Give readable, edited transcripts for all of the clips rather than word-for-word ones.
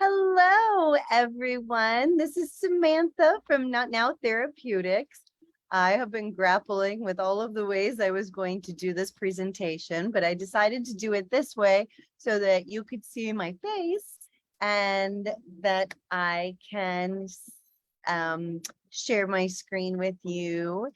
Hello, everyone. This is Samantha from Not Now Therapeutics. I have been grappling with all of the ways I was going to do this presentation, but I decided to do it this way so that you could see my face and that I can share my screen with you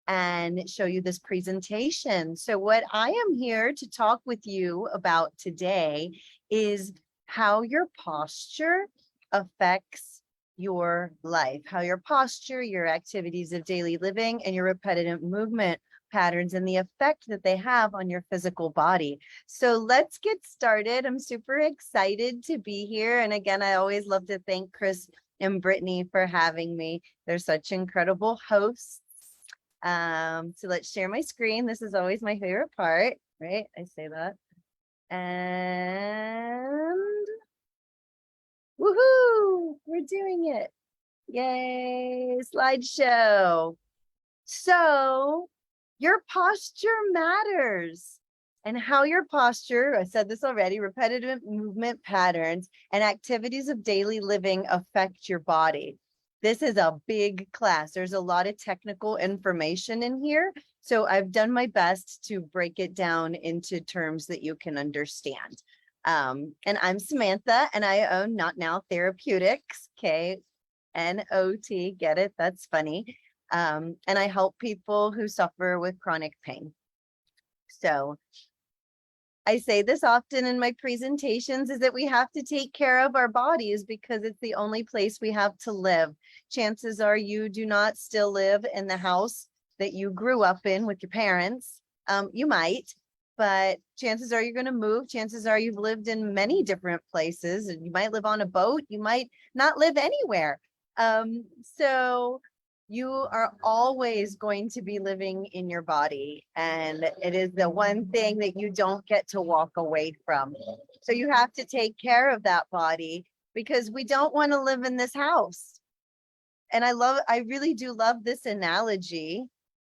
and show you this presentation. So what I am here to talk with you about today is how your posture affects your life, how your posture, your activities of daily living, and your repetitive movement patterns and the effect that they have on your physical body. So let's get started. I'm super excited to be here. And again, I always love to thank Chris and Brittany for having me. They're such incredible hosts. So let's share my screen. This is always my favorite part, right? I say that. And woohoo, we're doing it. Yay, slideshow. So your posture matters. And how your posture, I said this already, repetitive movement patterns and activities of daily living affect your body. This is a big class. There's a lot of technical information in here. So I've done my best to break it down into terms that you can understand. And I'm Samantha, and I own Not Now Therapeutics, KNOT, get it? That's funny. And I help people who suffer with chronic pain. So I say this often in my presentations is that we have to take care of our bodies because it's the only place we have to live. Chances are you do not still live in the house that you grew up in with your parents. You might, but chances are you're going to move. Chances are you've lived in many different places, and you might live on a boat. You might not live anywhere. So you are always going to be living in your body, and it is the one thing that you don't get to walk away from. So you have to take care of that body because we don't want to live in this house. And I really do love this analogy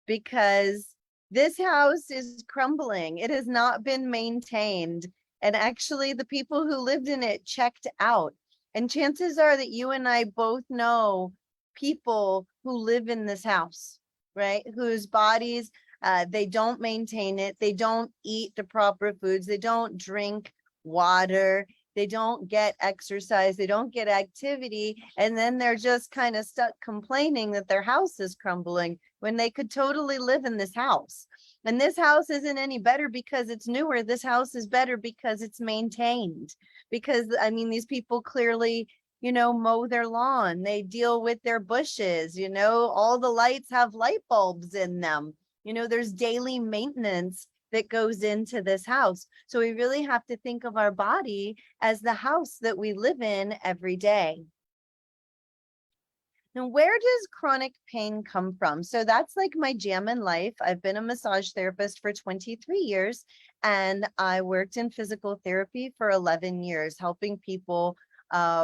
because this house is crumbling. It has not been maintained. And actually, the people who lived in it checked out. And chances are that you and I both know people who live in this house, right? Whose bodies, they don't maintain it. They don't eat the proper foods. They don't drink water. They don't get exercise. They don't get activity. And then they're just kind of stuck complaining that their house is crumbling when they could totally live in this house. And this house isn't any better because it's newer. This house is better because it's maintained. Because, I mean, these people clearly, mow their lawn. They deal with their bushes. All the lights have light bulbs in them. There's daily maintenance that goes into this house. So we really have to think of our body as the house that we live in every day. Now, where does chronic pain come from? So that's like my jam in life. I've been a massage therapist for 23 years, and I worked in physical therapy for 11 years, helping people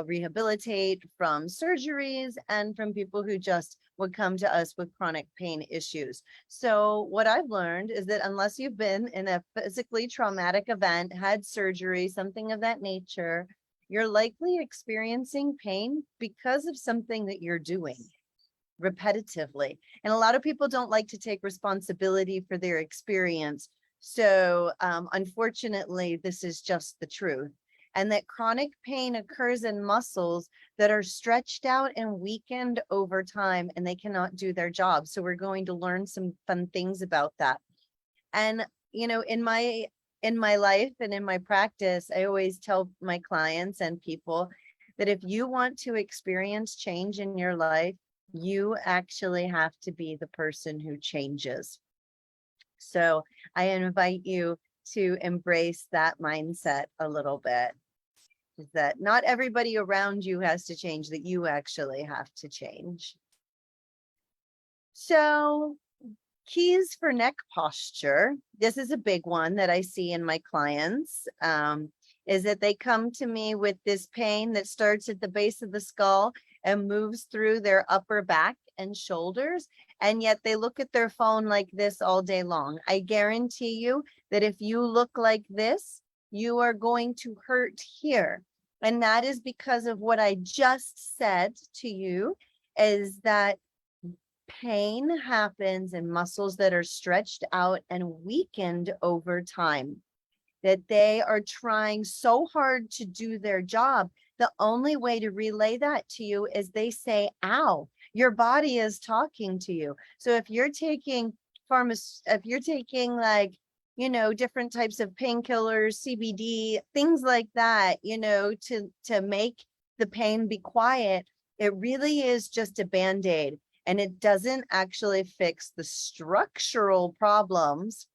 rehabilitate from surgeries and from people who just would come to us with chronic pain issues. So what I've learned is that unless you've been in a physically traumatic event, had surgery, something of that nature, you're likely experiencing pain because of something that you're doing repetitively. And a lot of people don't like to take responsibility for their experience. So unfortunately, this is just the truth. And that chronic pain occurs in muscles that are stretched out and weakened over time, and they cannot do their job. So we're going to learn some fun things about that. And, in my life and in my practice, I always tell my clients and people that if you want to experience change in your life, you actually have to be the person who changes. So I invite you to embrace that mindset a little bit, is that not everybody around you has to change, that you actually have to change. So keys for neck posture. This is a big one that I see in my clients, is that they come to me with this pain that starts at the base of the skull and moves through their upper back and shoulders. And yet they look at their phone like this all day long. I guarantee you that if you look like this, you are going to hurt here. And that is because of what I just said to you, is that pain happens in muscles that are stretched out and weakened over time, that they are trying so hard to do their job. The only way to relay that to you is they say, ow, your body is talking to you. So if you're taking if you're taking like, different types of painkillers, CBD, things like that, to make the pain be quiet, it really is just a Band-Aid, and it doesn't actually fix the structural problems,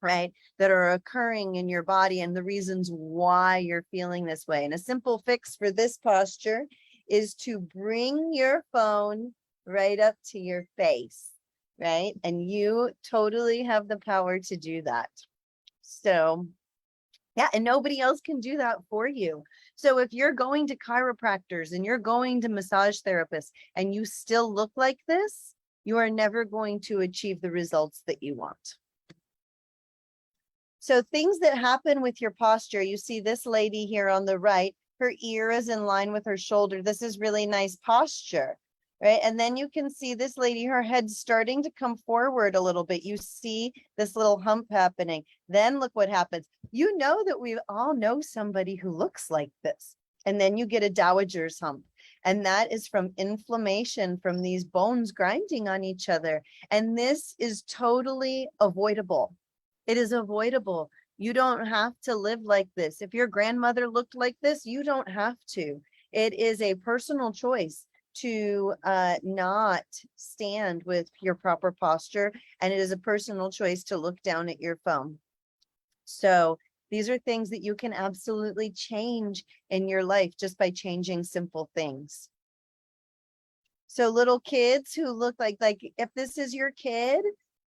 right, that are occurring in your body and the reasons why you're feeling this way. And a simple fix for this posture is to bring your phone right up to your face, right? And you totally have the power to do that. So yeah, and nobody else can do that for you. So if you're going to chiropractors and you're going to massage therapists and you still look like this, you are never going to achieve the results that you want. So things that happen with your posture, you see this lady here on the right, her ear is in line with her shoulder. This is really nice posture, right? And then you can see this lady, her head's starting to come forward a little bit. You see this little hump happening. Then look what happens. You know that we all know somebody who looks like this. And then you get a dowager's hump. And that is from inflammation from these bones grinding on each other. And this is totally avoidable. It is avoidable. You don't have to live like this. If your grandmother looked like this, you don't have to. It is a personal choice to not stand with your proper posture. And it is a personal choice to look down at your phone. So these are things that you can absolutely change in your life just by changing simple things. So little kids who look like if this is your kid,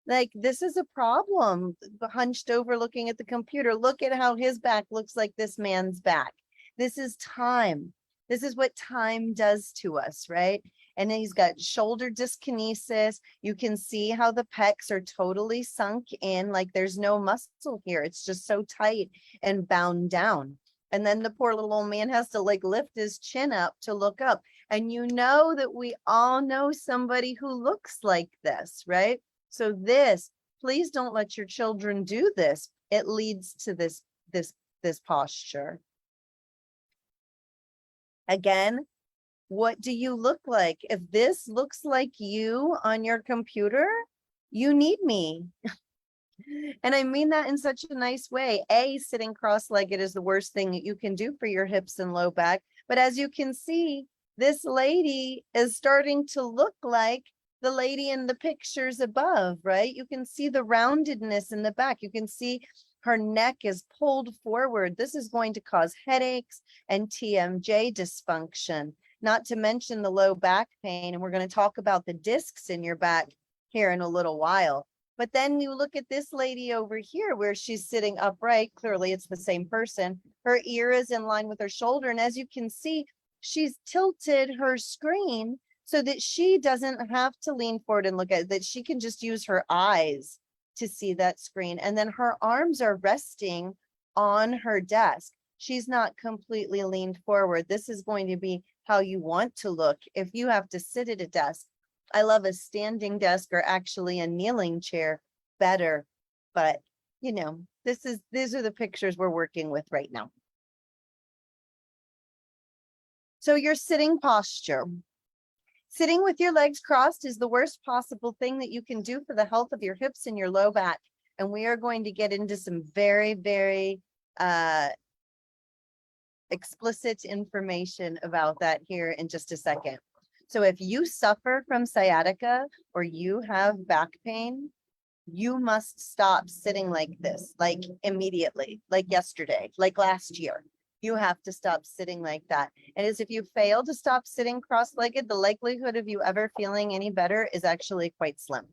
like this is a problem, hunched over looking at the computer. Look at how his back looks like this man's back. This is time. This is what time does to us, right? And then he's got shoulder dyskinesis. You can see how the pecs are totally sunk in, like there's no muscle here. It's just so tight and bound down. And then the poor little old man has to like lift his chin up to look up. And you know that we all know somebody who looks like this, right? So this, please don't let your children do this. It leads to this posture. Again, what do you look like? If this looks like you on your computer, you need me. And I mean that in such a nice way. Sitting cross-legged is the worst thing that you can do for your hips and low back. But as you can see, this lady is starting to look like the lady in the pictures above, right? You can see the roundedness in the back. You can see her neck is pulled forward. This is going to cause headaches and TMJ dysfunction, not to mention the low back pain. And we're going to talk about the discs in your back here in a little while. But then you look at this lady over here where she's sitting upright. Clearly it's the same person. Her ear is in line with her shoulder. And as you can see, she's tilted her screen so that she doesn't have to lean forward and look at it, that she can just use her eyes to see that screen. And then her arms are resting on her desk. She's not completely leaned forward. This is going to be how you want to look if you have to sit at a desk. I love a standing desk or actually a kneeling chair better, but these are the pictures we're working with right now. So your sitting posture. Sitting with your legs crossed is the worst possible thing that you can do for the health of your hips and your low back. And we are going to get into some very, very explicit information about that here in just a second. So if you suffer from sciatica or you have back pain, you must stop sitting like this, like immediately, like yesterday, like last year. You have to stop sitting like that. And as if you fail to stop sitting cross-legged, the likelihood of you ever feeling any better is actually quite slim.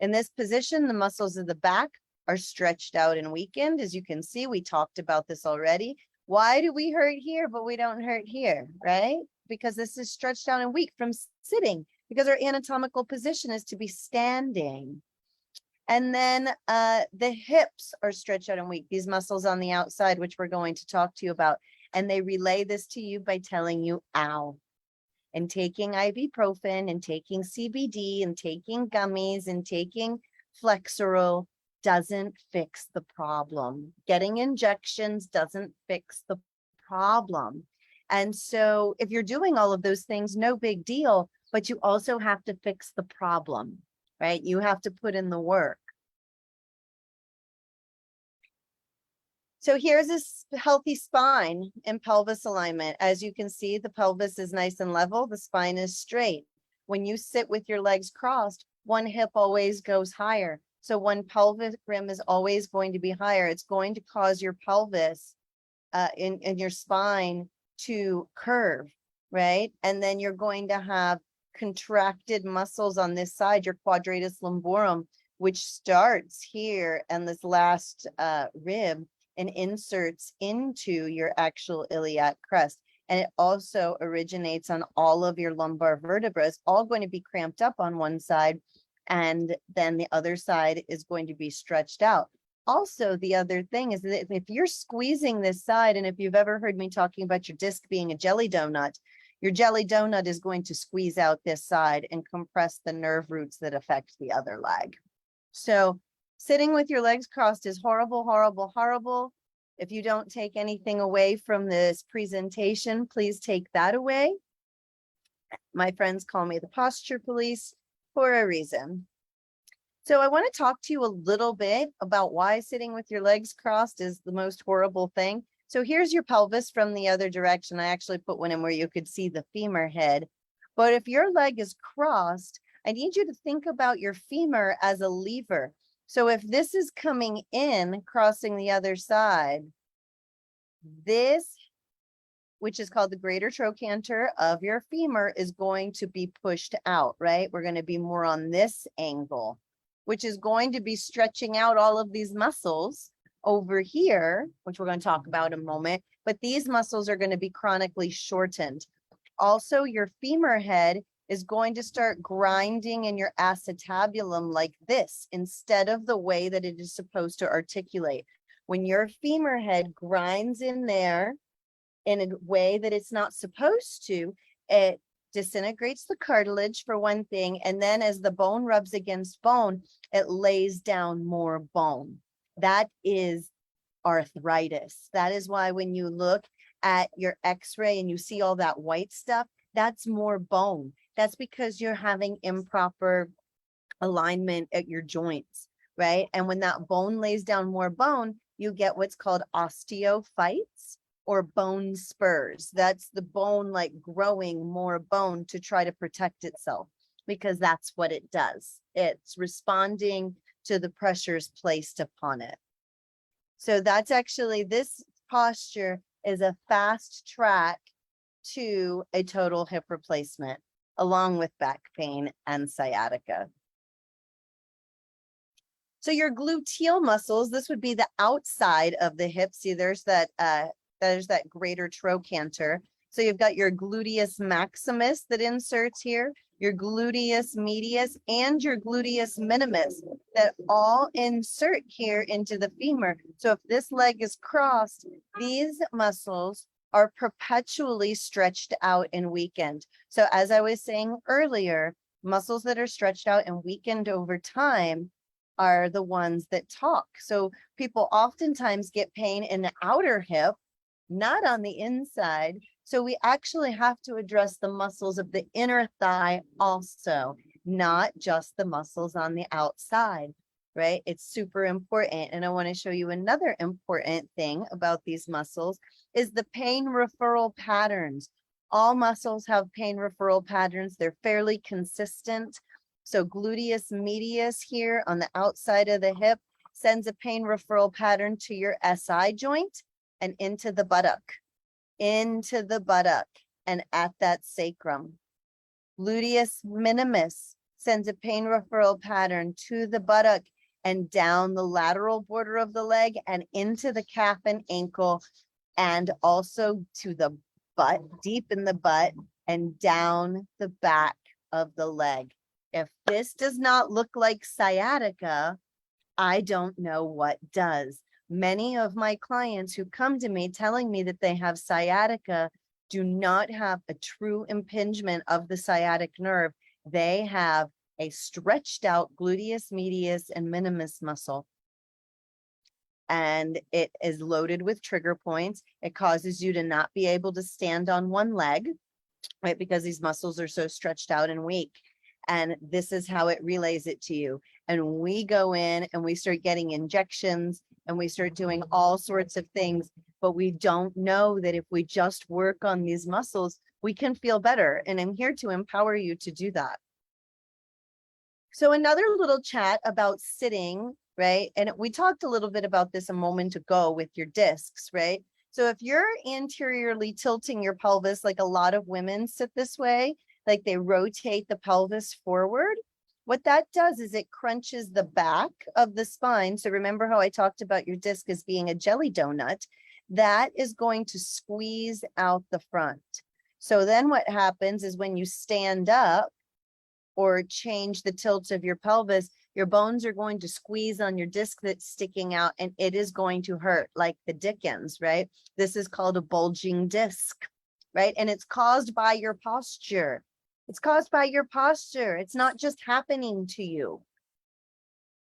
In this position, the muscles of the back are stretched out and weakened. As you can see, we talked about this already. Why do we hurt here, but we don't hurt here, right? Because this is stretched out and weak from sitting, because our anatomical position is to be standing. And then the hips are stretched out and weak, these muscles on the outside, which we're going to talk to you about. And they relay this to you by telling you, ow. And taking ibuprofen and taking CBD and taking gummies and taking Flexeril doesn't fix the problem. Getting injections doesn't fix the problem. And so if you're doing all of those things, no big deal, but you also have to fix the problem, right? You have to put in the work. So here's a healthy spine and pelvis alignment. As you can see, the pelvis is nice and level. The spine is straight. When you sit with your legs crossed, one hip always goes higher. So one pelvic rim is always going to be higher. It's going to cause your pelvis in your spine to curve, right? And then you're going to have contracted muscles on this side, your quadratus lumborum, which starts here and this last rib and inserts into your actual iliac crest. And it also originates on all of your lumbar vertebrae, all going to be cramped up on one side. And then the other side is going to be stretched out. Also, the other thing is that if you're squeezing this side, and if you've ever heard me talking about your disc being a jelly donut, your jelly donut is going to squeeze out this side and compress the nerve roots that affect the other leg. So sitting with your legs crossed is horrible, horrible, horrible. If you don't take anything away from this presentation, please take that away. My friends call me the posture police for a reason. So I want to talk to you a little bit about why sitting with your legs crossed is the most horrible thing. So here's your pelvis from the other direction. I actually put one in where you could see the femur head. But if your leg is crossed, I need you to think about your femur as a lever. So if this is coming in, crossing the other side, this, which is called the greater trochanter of your femur, is going to be pushed out, right? We're going to be more on this angle, which is going to be stretching out all of these muscles over here, which we're going to talk about in a moment, but these muscles are going to be chronically shortened. Also, your femur head is going to start grinding in your acetabulum like this, instead of the way that it is supposed to articulate. When your femur head grinds in there in a way that it's not supposed to, it disintegrates the cartilage for one thing, and then as the bone rubs against bone, it lays down more bone. That is arthritis. That is why when you look at your x-ray and you see all that white stuff, that's more bone. That's because you're having improper alignment at your joints, right? And when that bone lays down more bone, you get what's called osteophytes or bone spurs. That's the bone like growing more bone to try to protect itself, because that's what it does. It's responding to the pressures placed upon it. So that's actually, this posture is a fast track to a total hip replacement, along with back pain and sciatica. So your gluteal muscles, this would be the outside of the hip. See, there's that greater trochanter. So you've got your gluteus maximus that inserts here, your gluteus medius, and your gluteus minimus that all insert here into the femur. So if this leg is crossed, these muscles are perpetually stretched out and weakened. So as I was saying earlier, muscles that are stretched out and weakened over time are the ones that talk. So people oftentimes get pain in the outer hip, not on the inside. So we actually have to address the muscles of the inner thigh also, not just the muscles on the outside, right? It's super important. And I want to show you another important thing about these muscles is the pain referral patterns. All muscles have pain referral patterns. They're fairly consistent. So gluteus medius here on the outside of the hip sends a pain referral pattern to your SI joint and into the buttock and at that sacrum. Gluteus minimus sends a pain referral pattern to the buttock and down the lateral border of the leg and into the calf and ankle, and also to the butt, deep in the butt and down the back of the leg. If this does not look like sciatica, I don't know what does. Many of my clients who come to me telling me that they have sciatica do not have a true impingement of the sciatic nerve. They have a stretched out gluteus medius and minimus muscle. And it is loaded with trigger points. It causes you to not be able to stand on one leg, right? Because these muscles are so stretched out and weak. And this is how it relays it to you. And we go in and we start getting injections and we start doing all sorts of things, but we don't know that if we just work on these muscles, we can feel better. And I'm here to empower you to do that. So another little chat about sitting, right? And we talked a little bit about this a moment ago with your discs, right? So if you're anteriorly tilting your pelvis, like a lot of women sit this way, like they rotate the pelvis forward, what that does is it crunches the back of the spine. So remember how I talked about your disc as being a jelly donut? That is going to squeeze out the front. So then what happens is when you stand up or change the tilt of your pelvis, your bones are going to squeeze on your disc that's sticking out and it is going to hurt like the dickens, right? This is called a bulging disc, right? And it's caused by your posture. It's caused by your posture. It's not just happening to you,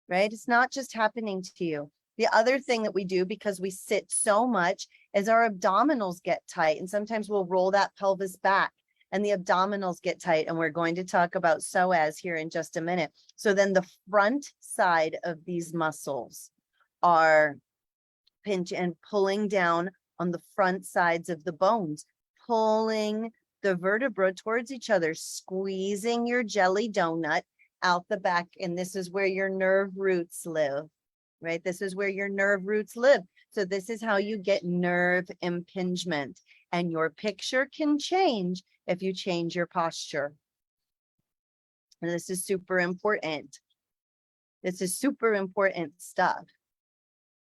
right? It's not just happening to you. The other thing that we do because we sit so much is our abdominals get tight. And sometimes we'll roll that pelvis back and the abdominals get tight. And we're going to talk about psoas here in just a minute. So then the front side of these muscles are pinch and pulling down on the front sides of the bones, pulling the vertebra towards each other, squeezing your jelly donut out the back. And this is where your nerve roots live, right? This is where your nerve roots live. So this is how you get nerve impingement. And your picture can change if you change your posture. And this is super important. This is super important stuff.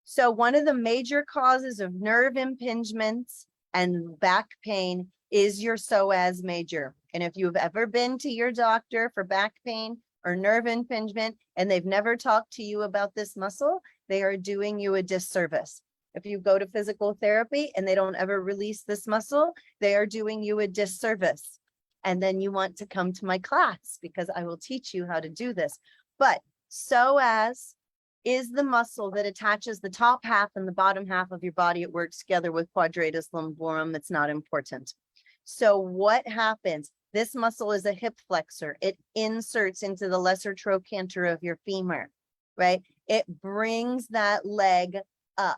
So one of the major causes of nerve impingements and back pain is your psoas major. And if you've ever been to your doctor for back pain or nerve impingement and they've never talked to you about this muscle, they are doing you a disservice. If you go to physical therapy and they don't ever release this muscle, they are doing you a disservice. And then you want to come to my class because I will teach you how to do this. But psoas is the muscle that attaches the top half and the bottom half of your body. It works together with quadratus lumborum. It's not important. So what happens? This muscle is a hip flexor. It inserts into the lesser trochanter of your femur, right? It brings that leg up.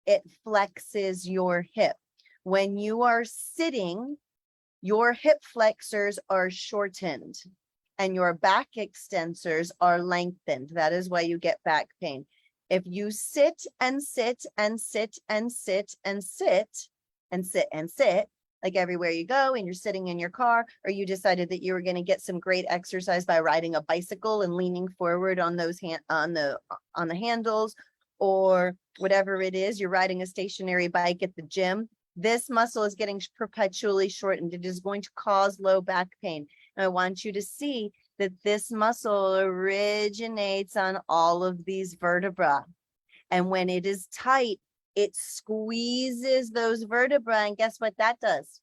It flexes your hip. When you are sitting, your hip flexors are shortened and your back extensors are lengthened. That is why you get back pain. If you sit and sit and sit and sit and sit and sit and sit, like everywhere you go and you're sitting in your car, or you decided that you were going to get some great exercise by riding a bicycle and leaning forward on those on the handles, or whatever it is, you're riding a stationary bike at the gym, this muscle is getting perpetually shortened. It is going to cause low back pain. And I want you to see that this muscle originates on all of these vertebrae. And when it is tight, it squeezes those vertebrae. And guess what that does?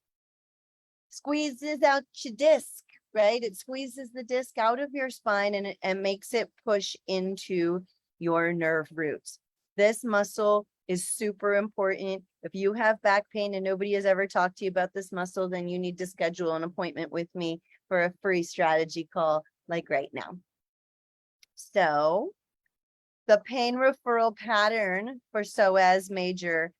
Squeezes out your disc, right? It squeezes the disc out of your spine and makes it push into your nerve roots. This muscle is super important. If you have back pain and nobody has ever talked to you about this muscle, then you need to schedule an appointment with me for a free strategy call like right now. So the pain referral pattern for psoas major,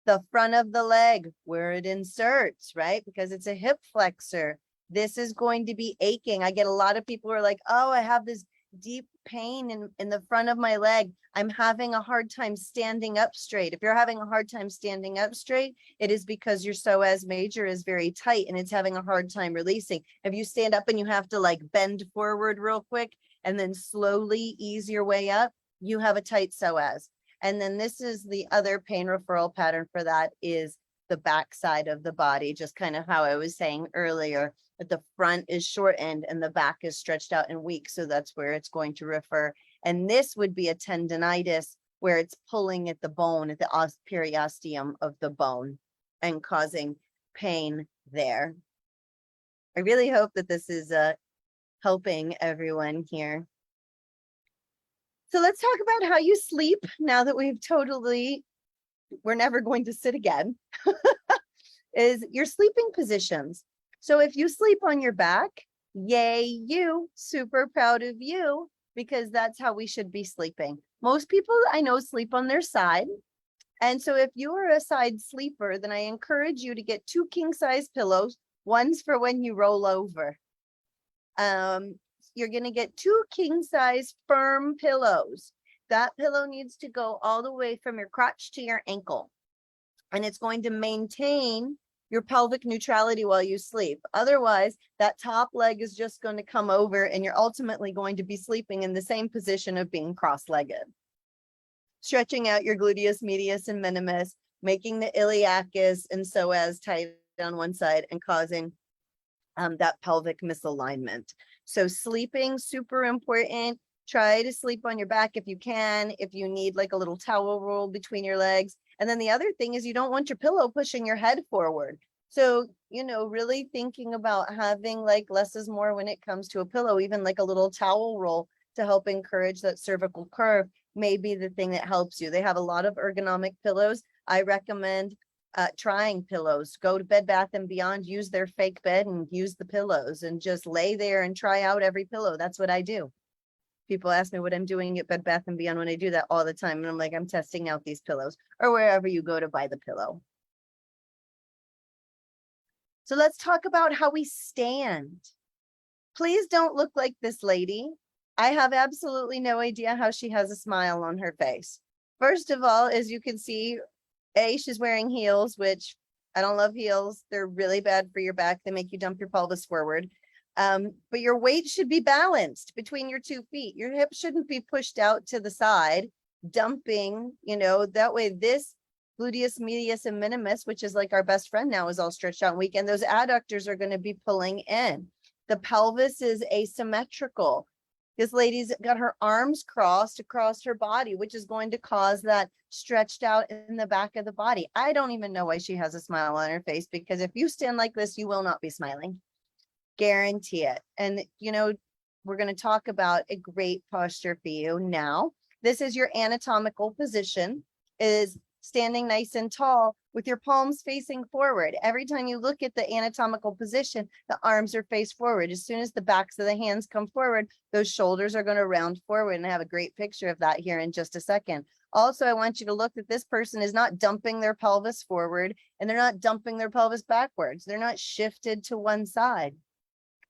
the front of the leg where it inserts, right? Because it's a hip flexor. This is going to be aching. I get a lot of people who are like, oh, I have this deep pain in the front of my leg. I'm having a hard time standing up straight. If you're having a hard time standing up straight, it is because your psoas major is very tight and it's having a hard time releasing. If you stand up and you have to like bend forward real quick and then slowly ease your way up, you have a tight psoas. And then this is the other pain referral pattern for that is the back side of the body, just kind of how I was saying earlier, that the front is shortened and the back is stretched out and weak. So that's where it's going to refer. And this would be a tendonitis where it's pulling at the bone, at the periosteum of the bone and causing pain there. I really hope that this is helping everyone here. So let's talk about how you sleep now that we're never going to sit again, is your sleeping positions. So if you sleep on your back, yay you, super proud of you, because that's how we should be sleeping. Most people I know sleep on their side. And so if you are a side sleeper, then I encourage you to get 2 king size pillows. One's for when you roll over. You're going to get 2 king size firm pillows. That pillow needs to go all the way from your crotch to your ankle. And it's going to maintain your pelvic neutrality while you sleep. Otherwise, that top leg is just going to come over and you're ultimately going to be sleeping in the same position of being cross-legged. Stretching out your gluteus medius and minimus, making the iliacus and psoas tight on one side and causing that pelvic misalignment. So sleeping, super important. Try to sleep on your back if you can, if you need like a little towel roll between your legs. And then the other thing is you don't want your pillow pushing your head forward. So, you know, really thinking about having like less is more when it comes to a pillow, even like a little towel roll to help encourage that cervical curve may be the thing that helps you. They have a lot of ergonomic pillows. I recommend trying pillows. Go to Bed Bath & Beyond, use their fake bed and use the pillows and just lay there and try out every pillow. That's what I do. People ask me what I'm doing at Bed Bath & Beyond when I do that all the time. And I'm like, I'm testing out these pillows, or wherever you go to buy the pillow. So let's talk about how we stand. Please don't look like this lady. I have absolutely no idea how she has a smile on her face. First of all, as you can see, she's wearing heels, which I don't love heels. They're really bad for your back. They make you dump your pelvis forward. But your weight should be balanced between your 2 feet. Your hips shouldn't be pushed out to the side, dumping, you know, that way this gluteus medius and minimus, which is like our best friend now, is all stretched out and weak. And those adductors are going to be pulling in. The pelvis is asymmetrical. This lady's got her arms crossed across her body, which is going to cause that stretched out in the back of the body. I don't even know why she has a smile on her face, because if you stand like this, you will not be smiling. Guarantee it. And, you know, we're going to talk about a great posture for you now. This is your anatomical position, is standing nice and tall with your palms facing forward. Every time you look at the anatomical position, the arms are faced forward. As soon as the backs of the hands come forward, those shoulders are going to round forward, and I have a great picture of that here in just a second. Also, I want you to look that this person is not dumping their pelvis forward, and they're not dumping their pelvis backwards. They're not shifted to one side,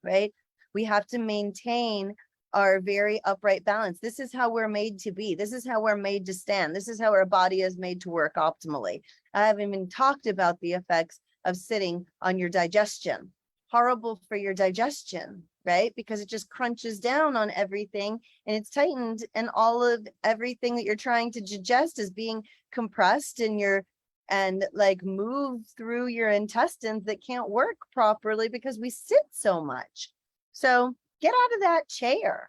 right? We have to maintain our very upright balance. This is how we're made to be. This is how we're made to stand. This is how our body is made to work optimally. I haven't even talked about the effects of sitting on your digestion. Horrible for your digestion, right? Because it just crunches down on everything and it's tightened, and all of everything that you're trying to digest is being compressed and like move through your intestines that can't work properly because we sit so much. So get out of that chair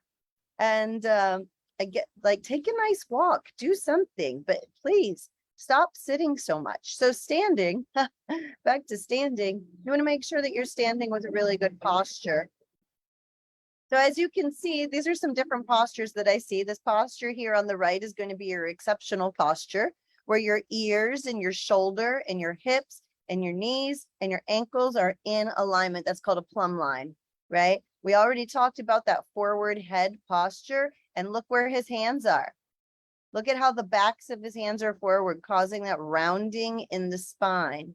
and take a nice walk, do something, but please stop sitting so much. So standing, back to standing, you want to make sure that you're standing with a really good posture. So as you can see, these are some different postures that I see. This posture here on the right is going to be your exceptional posture, where your ears and your shoulder and your hips and your knees and your ankles are in alignment. That's called a plumb line, right? We already talked about that forward head posture, and look where his hands are. Look at how the backs of his hands are forward, causing that rounding in the spine.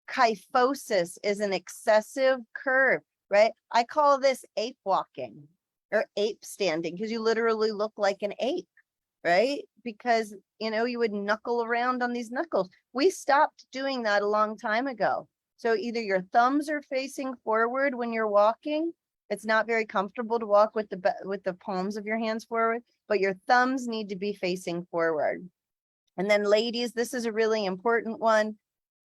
Kyphosis is an excessive curve, right? I call this ape walking or ape standing, because you literally look like an ape, right? Because, you know, you would knuckle around on these knuckles. We stopped doing that a long time ago. So either your thumbs are facing forward when you're walking. It's not very comfortable to walk with the palms of your hands forward, but your thumbs need to be facing forward. And then ladies, this is a really important one.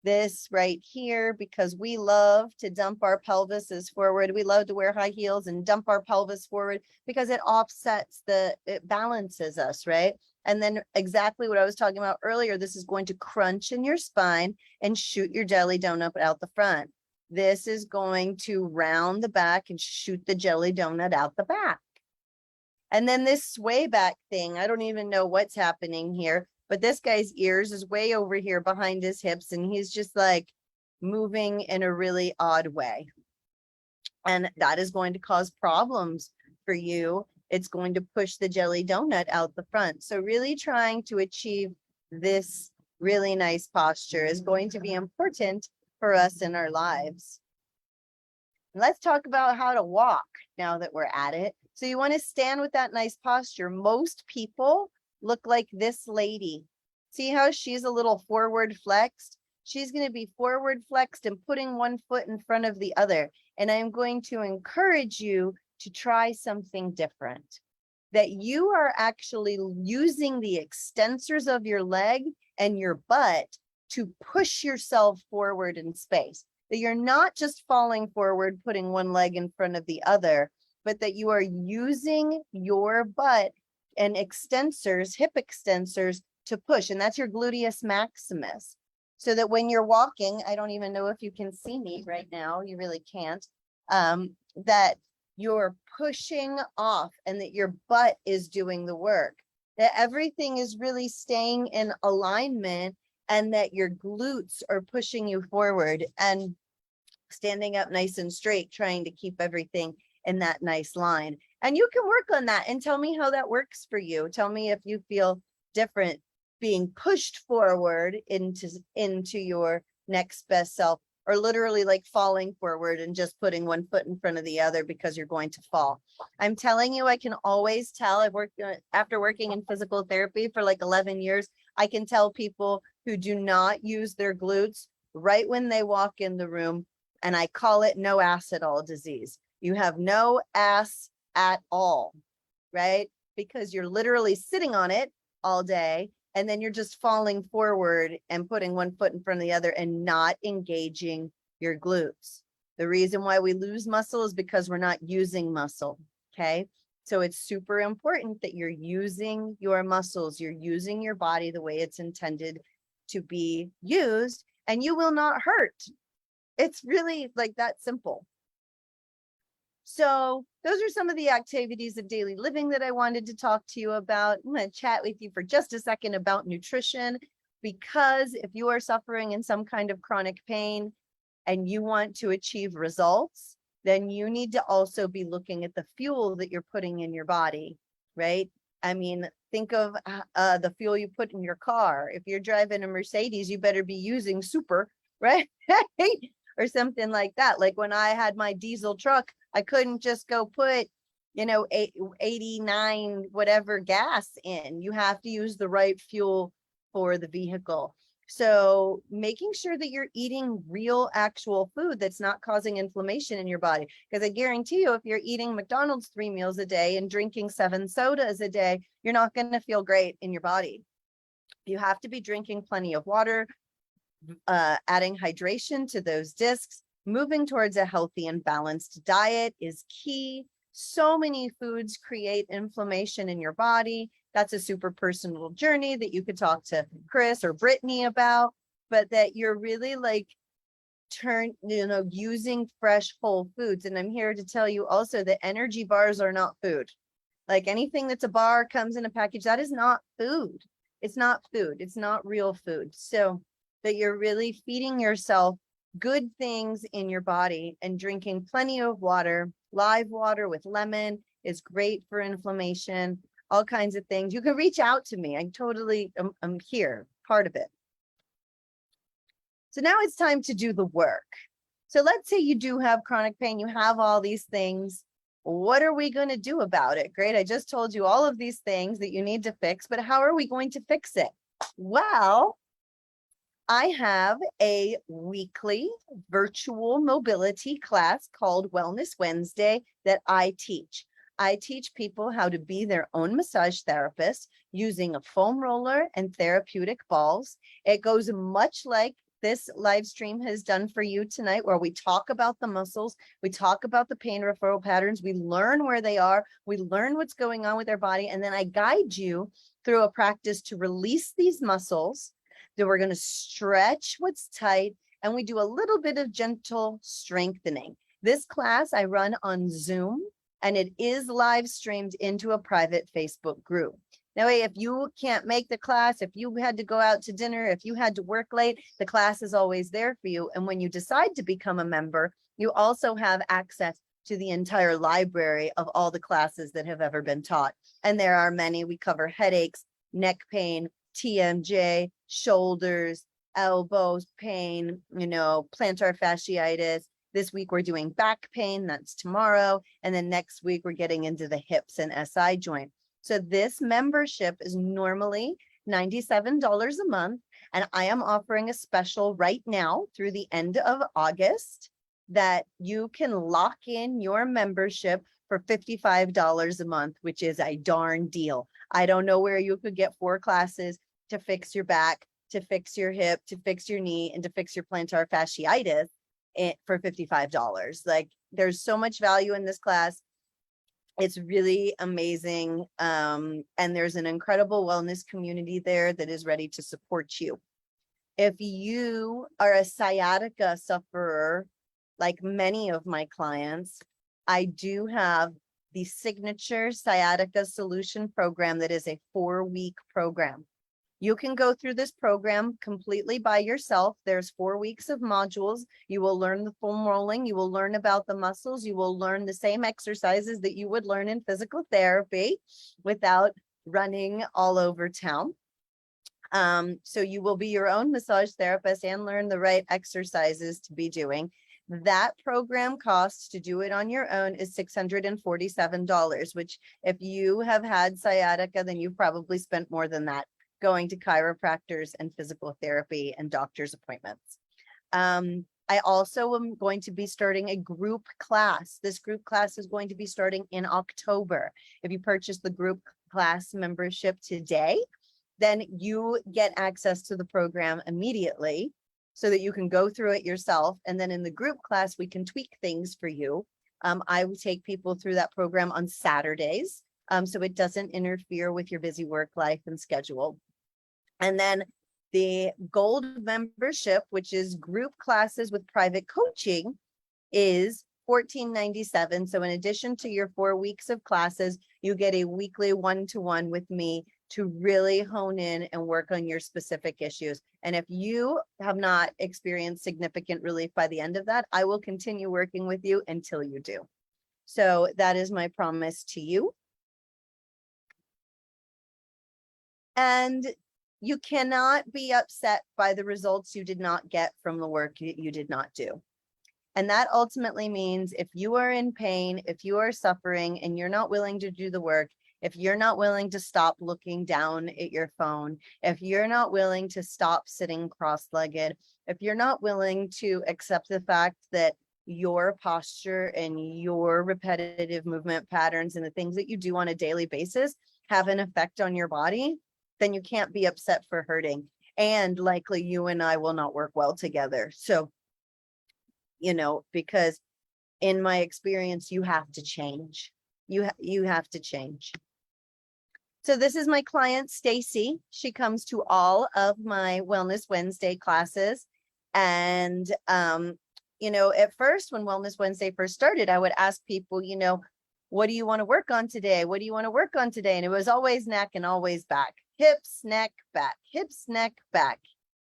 this right here, because we love to dump our pelvises forward. We love to wear high heels and dump our pelvis forward because it offsets it balances us, right? And then exactly what I was talking about earlier, this is going to crunch in your spine and shoot your jelly donut out the front. This is going to round the back and shoot the jelly donut out the back. And then this sway back thing, I don't even know what's happening here, but this guy's ears is way over here behind his hips, and he's just like moving in a really odd way. And that is going to cause problems for you. It's going to push the jelly donut out the front. So really trying to achieve this really nice posture is going to be important for us in our lives. Let's talk about how to walk now that we're at it. So you want to stand with that nice posture. Most people look like this lady. See how she's a little forward flexed? She's going to be forward flexed and putting one foot in front of the other. And I'm going to encourage you to try something different. That you are actually using the extensors of your leg and your butt to push yourself forward in space. That you're not just falling forward, putting one leg in front of the other, but that you are using your butt and extensors, hip extensors, to push. And that's your gluteus maximus. So that when you're walking, I don't even know if you can see me right now, you really can't, that you're pushing off and that your butt is doing the work. That everything is really staying in alignment and that your glutes are pushing you forward and standing up nice and straight, trying to keep everything in that nice line. And you can work on that and tell me how that works for you. Tell me if you feel different being pushed forward into your next best self, or literally like falling forward and just putting one foot in front of the other because you're going to fall. I'm telling you, I can always tell. I've worked after working in physical therapy for like 11 years. I can tell people who do not use their glutes right when they walk in the room. And I call it no ass at all disease. You have no ass at all, right? Because you're literally sitting on it all day, and then you're just falling forward and putting one foot in front of the other and not engaging your glutes. The reason why we lose muscle is because we're not using muscle, okay? So it's super important that you're using your muscles, you're using your body the way it's intended to be used, and you will not hurt. It's really like that simple. So those are some of the activities of daily living that I wanted to talk to you about. I'm going to chat with you for just a second about nutrition, because if you are suffering in some kind of chronic pain and you want to achieve results, then you need to also be looking at the fuel that you're putting in your body, right? I mean, think of the fuel you put in your car. If you're driving a Mercedes, you better be using super, right? Or something like that. Like when I had my diesel truck, I couldn't just go put, 89 whatever gas in. You have to use the right fuel for the vehicle. So making sure that you're eating real actual food that's not causing inflammation in your body. Because I guarantee you, if you're eating McDonald's 3 meals a day and drinking 7 sodas a day, you're not going to feel great in your body. You have to be drinking plenty of water, adding hydration to those discs. Moving towards a healthy and balanced diet is key. So many foods create inflammation in your body. That's a super personal journey that you could talk to Chris or Brittany about, but that you're really like using fresh whole foods. And I'm here to tell you also that energy bars are not food. Like anything that's a bar comes in a package, that is not food. It's not food. It's not real food. So that you're really feeding yourself good things in your body and drinking plenty of water. Live water with lemon is great for inflammation, all kinds of things. You can reach out to me. I'm here, part of it. So now it's time to do the work. So let's say you do have chronic pain, you have all these things. What are we going to do about it? Great. I just told you all of these things that you need to fix, but how are we going to fix it? Well, I have a weekly virtual mobility class called Wellness Wednesday that I teach. I teach people how to be their own massage therapist using a foam roller and therapeutic balls. It goes much like this live stream has done for you tonight, where we talk about the muscles, we talk about the pain referral patterns, we learn where they are, we learn what's going on with our body, and then I guide you through a practice to release these muscles. Then we're going to stretch what's tight, and we do a little bit of gentle strengthening. This class I run on Zoom, and it is live streamed into a private Facebook group. Now, if you can't make the class, if you had to go out to dinner, if you had to work late, the class is always there for you. And when you decide to become a member, you also have access to the entire library of all the classes that have ever been taught. And there are many. We cover headaches, neck pain, TMJ, shoulders, elbows pain, plantar fasciitis. This week we're doing back pain, that's tomorrow. And then next week we're getting into the hips and SI joint. So this membership is normally $97 a month. And I am offering a special right now through the end of August that you can lock in your membership for $55 a month, which is a darn deal. I don't know where you could get 4 classes to fix your back, to fix your hip, to fix your knee, and to fix your plantar fasciitis for $55. Like, there's so much value in this class. It's really amazing. And there's an incredible wellness community there that is ready to support you. If you are a sciatica sufferer, like many of my clients, I do have the Signature Sciatica Solution Program that is a 4-week program. You can go through this program completely by yourself. There's 4 weeks of modules. You will learn the foam rolling. You will learn about the muscles. You will learn the same exercises that you would learn in physical therapy without running all over town. So you will be your own massage therapist and learn the right exercises to be doing. That program cost to do it on your own is $647, which if you have had sciatica, then you've probably spent more than that going to chiropractors and physical therapy and doctor's appointments. I also am going to be starting a group class. This group class is going to be starting in October. If you purchase the group class membership today, then you get access to the program immediately so that you can go through it yourself. And then in the group class, we can tweak things for you. I will take people through that program on Saturdays, so it doesn't interfere with your busy work life and schedule. And then the gold membership, which is group classes with private coaching, is $14.97. So in addition to your 4 weeks of classes, you get a weekly one-to-one with me to really hone in and work on your specific issues. And if you have not experienced significant relief by the end of that, I will continue working with you until you do. So that is my promise to you. And you cannot be upset by the results you did not get from the work you did not do. And that ultimately means if you are in pain, if you are suffering and you're not willing to do the work, if you're not willing to stop looking down at your phone, if you're not willing to stop sitting cross-legged, if you're not willing to accept the fact that your posture and your repetitive movement patterns and the things that you do on a daily basis have an effect on your body, then you can't be upset for hurting. And likely you and I will not work well together. So, because in my experience, you have to change. You have to change. So this is my client, Stacy. She comes to all of my Wellness Wednesday classes. And, at first, when Wellness Wednesday first started, I would ask people, what do you want to work on today? What do you want to work on today? And it was always neck and always back. Hips, neck, back, hips, neck, back.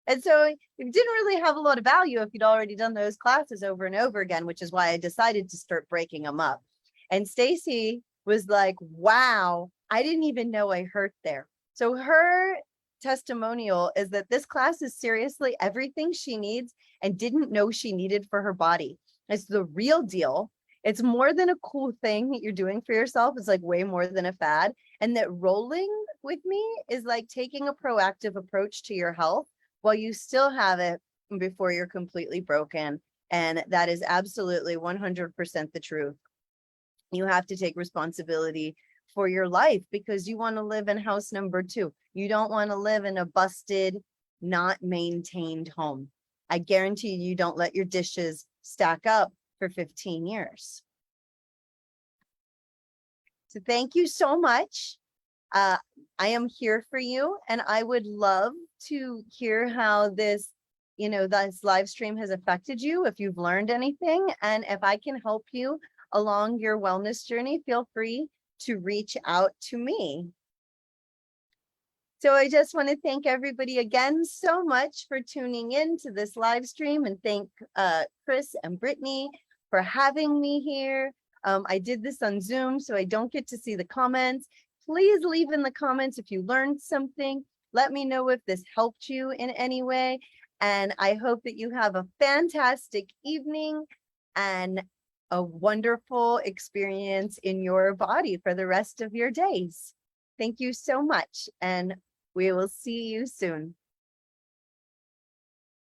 And so it didn't really have a lot of value if you'd already done those classes over and over again, which is why I decided to start breaking them up. And Stacy was like, wow, I didn't even know I hurt there. So her testimonial is that this class is seriously everything she needs and didn't know she needed for her body. It's the real deal. It's more than a cool thing that you're doing for yourself. It's like way more than a fad. And that rolling with me is like taking a proactive approach to your health while you still have it before you're completely broken. And that is absolutely 100% the truth. You have to take responsibility for your life because you want to live in house number 2. You don't want to live in a busted, not maintained home. I guarantee you don't let your dishes stack up for 15 years. So thank you so much. I am here for you, and I would love to hear how this, this live stream has affected you, if you've learned anything, and if I can help you along your wellness journey, feel free to reach out to me. So I just want to thank everybody again so much for tuning in to this live stream, and thank Chris and Brittany for having me here. I did this on Zoom, so I don't get to see the comments. Please leave in the comments if you learned something. Let me know if this helped you in any way. And I hope that you have a fantastic evening and a wonderful experience in your body for the rest of your days. Thank you so much, and we will see you soon.